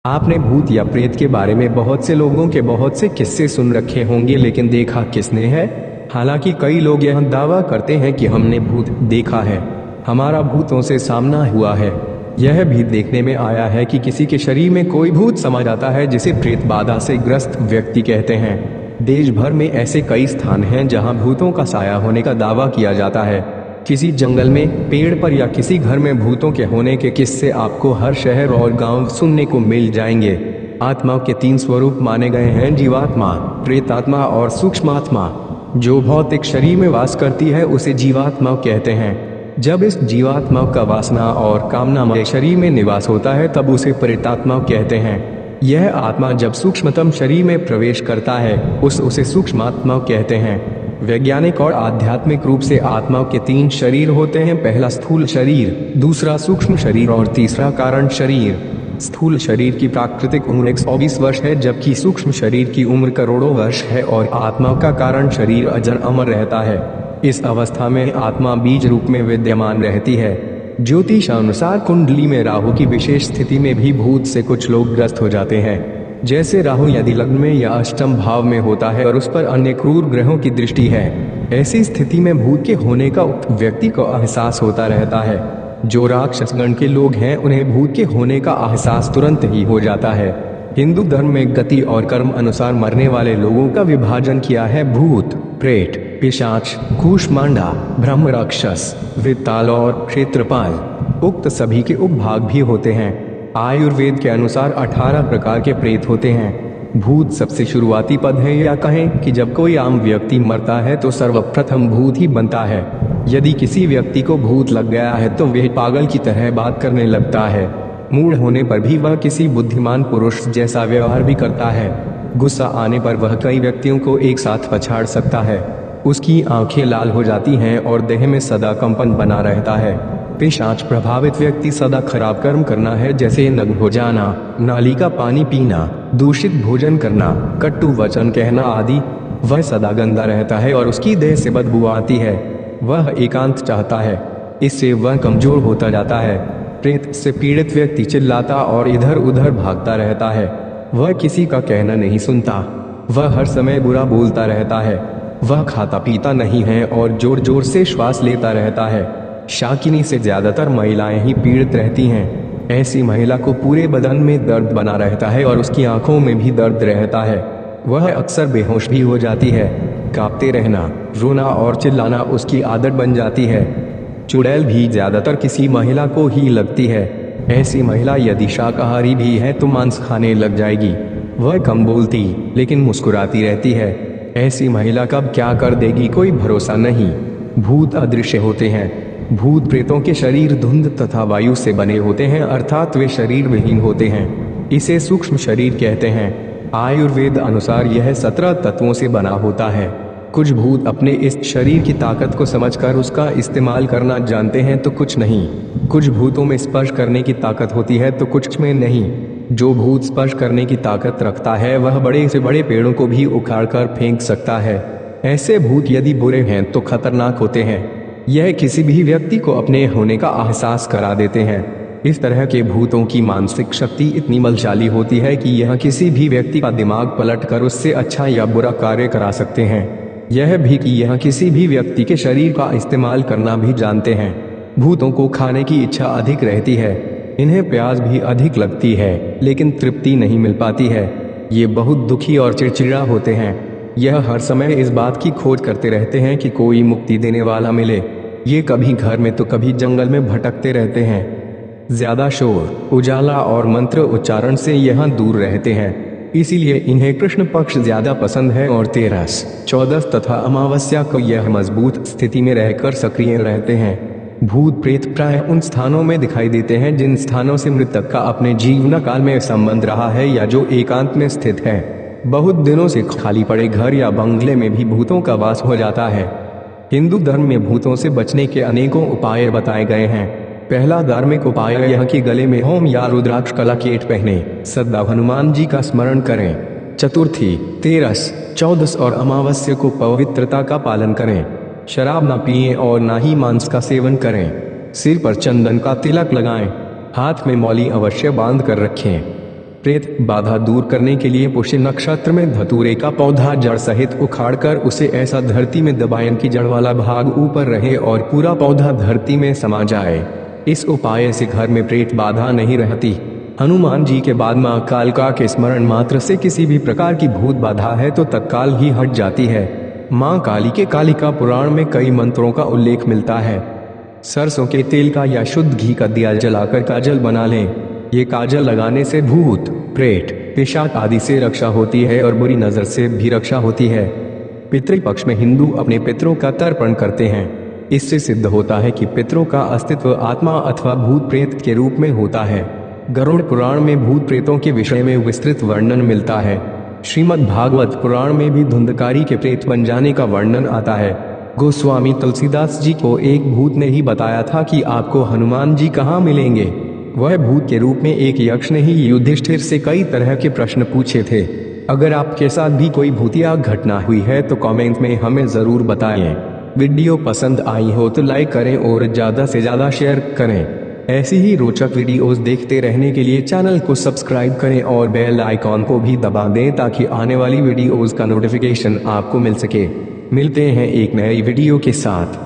आपने भूत या प्रेत के बारे में बहुत से लोगों के बहुत से किस्से सुन रखे होंगे, लेकिन देखा किसने है? हालांकि कई लोग यह दावा करते हैं कि हमने भूत देखा है, हमारा भूतों से सामना हुआ है। यह भी देखने में आया है कि किसी के शरीर में कोई भूत समा जाता है, जिसे प्रेत बाधा से ग्रस्त व्यक्ति कहते हैं। देश भर में ऐसे कई स्थान हैं जहां भूतों का साया होने का दावा किया जाता है। किसी जंगल में, पेड़ पर या किसी घर में भूतों के होने के किस्से आपको हर शहर और गांव सुनने को मिल जाएंगे। आत्माओं के 3 स्वरूप माने गए हैं: जीवात्मा, प्रेतात्मा और सूक्ष्मात्मा। जो भौतिक शरीर में वास करती है उसे जीवात्मा कहते हैं। जब इस जीवात्मा का वासना और कामनामय शरीर में निवास होता है तब उसे प्रेतात्मा कहते हैं। यह आत्मा जब सूक्ष्मतम शरीर में प्रवेश करता है उसे सूक्ष्मात्मा कहते हैं। वैज्ञानिक और आध्यात्मिक रूप से आत्मा के 3 शरीर होते हैं: पहला स्थूल शरीर, दूसरा सूक्ष्म शरीर और तीसरा कारण शरीर। स्थूल शरीर की प्राकृतिक उम्र 120 वर्ष है, जबकि सूक्ष्म शरीर की उम्र करोड़ों वर्ष है और आत्मा का कारण शरीर अजर अमर रहता है। इस अवस्था में आत्मा बीज रूप में विद्यमान रहती है। ज्योतिष अनुसार कुंडली में राहु की विशेष स्थिति में भी भूत से कुछ लोग ग्रस्त हो जाते हैं। जैसे राहु यदि लग्न में या अष्टम भाव में होता है और उस पर अन्य क्रूर ग्रहों की दृष्टि है, ऐसी स्थिति में भूत के होने का उक्त व्यक्ति को एहसास होता रहता है। जो राक्षस गण के लोग हैं उन्हें भूत के होने का एहसास तुरंत ही हो जाता है। हिंदू धर्म में गति और कर्म अनुसार मरने वाले लोगों का विभाजन किया है: भूत, प्रेत, पिशाच, कूष्मांडा, ब्रह्म राक्षस, वित्ताल और क्षेत्रपाल। उक्त सभी के उपभाग भी होते हैं। आयुर्वेद के अनुसार 18 प्रकार के प्रेत होते हैं। भूत सबसे शुरुआती पद है, या कहें कि जब कोई आम व्यक्ति मरता है तो सर्वप्रथम भूत ही बनता है। यदि किसी व्यक्ति को भूत लग गया है तो वह पागल की तरह बात करने लगता है। मूढ़ होने पर भी वह किसी बुद्धिमान पुरुष जैसा व्यवहार भी करता है। गुस्सा आने पर वह कई व्यक्तियों को एक साथ पछाड़ सकता है। उसकी आंखें लाल हो जाती हैं और देह में सदा कंपन बना रहता है। पिशाच प्रभावित व्यक्ति सदा खराब कर्म करना है, जैसे नग्न हो जाना, नाली का पानी पीना, दूषित भोजन करना, कटु वचन कहना आदि। वह सदा गंदा रहता है और उसकी देह से बदबू आती है। वह एकांत चाहता है, इससे वह कमजोर होता जाता है। प्रेत से पीड़ित व्यक्ति चिल्लाता और इधर उधर भागता रहता है। वह किसी का कहना नहीं सुनता। वह हर समय बुरा बोलता रहता है। वह खाता पीता नहीं है और जोर जोर से श्वास लेता रहता है। शाकिनी से ज्यादातर महिलाएं ही पीड़ित रहती हैं। ऐसी महिला को पूरे बदन में दर्द बना रहता है और उसकी आंखों में भी दर्द रहता है। वह अक्सर बेहोश भी हो जाती है। कांपते रहना, रोना और चिल्लाना उसकी आदत बन जाती है। चुड़ैल भी ज्यादातर किसी महिला को ही लगती है। ऐसी महिला यदि शाकाहारी भी है तो मांस खाने लग जाएगी। वह कम बोलती लेकिन मुस्कुराती रहती है। ऐसी महिला कब क्या कर देगी कोई भरोसा नहीं। भूत अदृश्य होते हैं। भूत प्रेतों के शरीर धुंध तथा वायु से बने होते हैं, अर्थात वे शरीर विहीन होते हैं। इसे सूक्ष्म शरीर कहते हैं। आयुर्वेद अनुसार यह 17 तत्वों से बना होता है। कुछ भूत अपने इस शरीर की ताकत को समझकर उसका इस्तेमाल करना जानते हैं तो कुछ नहीं। कुछ भूतों में स्पर्श करने की ताकत होती है तो कुछ में नहीं। जो भूत स्पर्श करने की ताकत रखता है वह बड़े से बड़े पेड़ों को भी उखाड़कर फेंक सकता है। ऐसे भूत यदि बुरे हैं तो खतरनाक होते हैं। यह किसी भी व्यक्ति को अपने होने का एहसास करा देते हैं। इस तरह के भूतों की मानसिक शक्ति इतनी बलशाली होती है कि यह किसी भी व्यक्ति का दिमाग पलटकर उससे अच्छा या बुरा कार्य करा सकते हैं। यह भी कि यह किसी भी व्यक्ति के शरीर का इस्तेमाल करना भी जानते हैं। भूतों को खाने की इच्छा अधिक रहती है। इन्हें प्यास भी अधिक लगती है, लेकिन तृप्ति नहीं मिल पाती है। ये बहुत दुखी और चिड़चिड़ा होते हैं। यह हर समय इस बात की खोज करते रहते हैं कि कोई मुक्ति देने वाला मिले। ये कभी घर में तो कभी जंगल में भटकते रहते हैं। ज्यादा शोर, उजाला और मंत्र उच्चारण से यहाँ दूर रहते हैं। इसीलिए इन्हें कृष्ण पक्ष ज्यादा पसंद है और 13, 14 तथा अमावस्या को यह मजबूत स्थिति में रहकर सक्रिय रहते हैं। भूत प्रेत प्राय उन स्थानों में दिखाई देते हैं जिन स्थानों से मृतक का अपने जीवन काल में संबंध रहा है या जो एकांत में स्थित है। बहुत दिनों से खाली पड़े घर या बंगले में भी भूतों का वास हो जाता है। हिंदू धर्म में भूतों से बचने के अनेकों उपाय बताए गए हैं। पहला धार्मिक उपाय यह कि गले में होम या रुद्राक्ष कला केट पहने, सदा हनुमान जी का स्मरण करें। चतुर्थी, 13, 14 और अमावस्या को पवित्रता का पालन करें। शराब न पिएं और ना ही मांस का सेवन करें। सिर पर चंदन का तिलक लगाएं। हाथ में मौली अवश्य बांध कर रखें। प्रेत बाधा दूर करने के लिए पुष्य नक्षत्र में धतूरे का पौधा जड़ सहित उखाड़कर उसे ऐसा धरती में दबाएं कि जड़ वाला भाग ऊपर रहे और पूरा पौधा धरती में समा जाए। इस उपाय से घर में प्रेत बाधा नहीं रहती। हनुमान जी के बाद मां कालिका के स्मरण मात्र से किसी भी प्रकार की भूत बाधा है तो तत्काल ही हट जाती है। मां काली के कालिका पुराण में कई मंत्रों का उल्लेख मिलता है। सरसों के तेल का या शुद्ध घी का दिया जलाकर काजल बना लें। ये काजल लगाने से भूत प्रेत पिशाच आदि से रक्षा होती है और बुरी नजर से भी रक्षा होती है। पितृपक्ष में हिंदू अपने पितरों का तर्पण करते हैं। इससे सिद्ध होता है कि पितरों का अस्तित्व आत्मा अथवा भूत प्रेत के रूप में होता है। गरुड़ पुराण में भूत प्रेतों के विषय में विस्तृत वर्णन मिलता है। श्रीमद् भागवत पुराण में भी धुंधकारी के प्रेत बन जाने का वर्णन आता है। गोस्वामी तुलसीदास जी को एक भूत ने ही बताया था कि आपको हनुमान जी कहाँ मिलेंगे। वह भूत के रूप में एक यक्ष ने ही युधिष्ठिर से कई तरह के प्रश्न पूछे थे। अगर आपके साथ भी कोई भूतिया घटना हुई है तो कमेंट में हमें जरूर बताएं। वीडियो पसंद आई हो तो लाइक करें और ज़्यादा से ज़्यादा शेयर करें। ऐसी ही रोचक वीडियोस देखते रहने के लिए चैनल को सब्सक्राइब करें और बेल आइकॉन को भी दबा दें ताकि आने वाली वीडियोस का नोटिफिकेशन आपको मिल सके। मिलते हैं एक नई वीडियो के साथ।